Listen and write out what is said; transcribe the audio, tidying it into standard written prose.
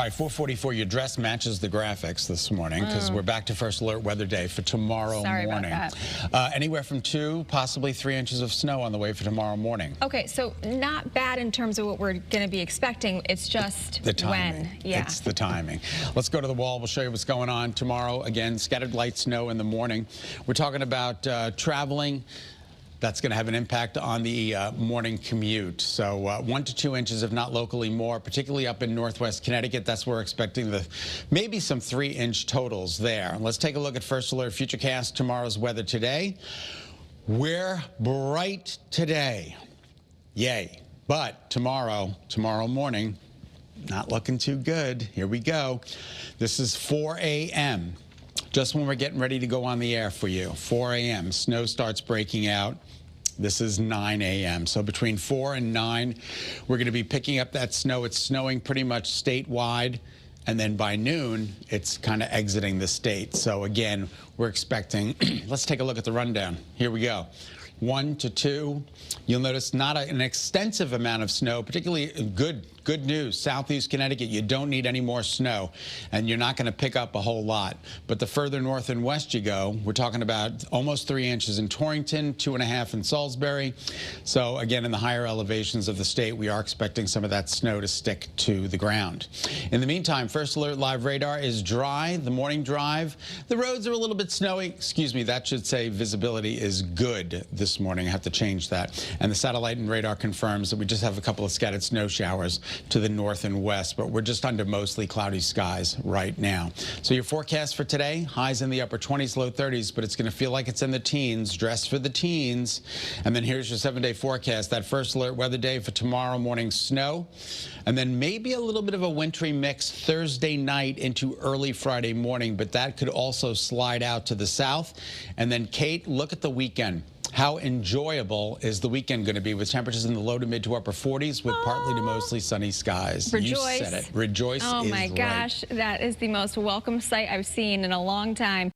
All right, 4:44, your dress matches the graphics this morning because we're back to first alert weather day for tomorrow morning. About that. Anywhere from 2, possibly 3 inches of snow on the way for tomorrow morning. Okay, so not bad in terms of what we're going to be expecting. It's just The timing. when. Yeah. It's the timing. Let's go to the wall. We'll show you what's going on tomorrow. Again, scattered light snow in the morning. We're talking about traveling. That's going to have an impact on the morning commute. So 1 to 2 inches, if not locally more, particularly up in northwest Connecticut. That's where we're expecting maybe some 3-inch totals there. Let's take a look at First Alert Futurecast, tomorrow's weather today. We're bright today. Yay. But tomorrow morning, not looking too good. Here we go. This is 4 a.m. Just when we're getting ready to go on the air for you. 4 a.m. Snow starts breaking out. This is 9 a.m. So between 4 and 9, we're going to be picking up that snow. It's snowing pretty much statewide. And then by noon, it's kind of exiting the state. So again, we're expecting, let's take a look at the rundown. Here we go. 1 to 2. You'll notice not an extensive amount of snow, particularly good news. Southeast Connecticut, you don't need any more snow, and you're not going to pick up a whole lot. But the further north and west you go, we're talking about almost 3 inches in Torrington, 2.5 in Salisbury. So again, in the higher elevations of the state, we are expecting some of that snow to stick to the ground. In the meantime, First Alert Live radar is dry. The morning drive, the roads are a little bit snowy. Excuse me, that should say visibility is good this morning. I have to change that. And the satellite and radar confirms that we just have a couple of scattered snow showers to the north and west, but we're just under mostly cloudy skies right now. So your forecast for today, highs in the upper 20s, low 30s, but it's going to feel like it's in the teens. Dress for the teens. And then here's your 7-day forecast. That First Alert weather day for tomorrow morning, snow, and then maybe a little bit of a wintry mix Thursday night into early Friday morning, but that could also slide out to the south. And then, Kate, look at the weekend. How enjoyable is the weekend going to be with temperatures in the low to mid to upper 40s with partly to mostly sunny skies? Rejoice. You said it. Rejoice is right. Oh my gosh, that is the most welcome sight I've seen in a long time.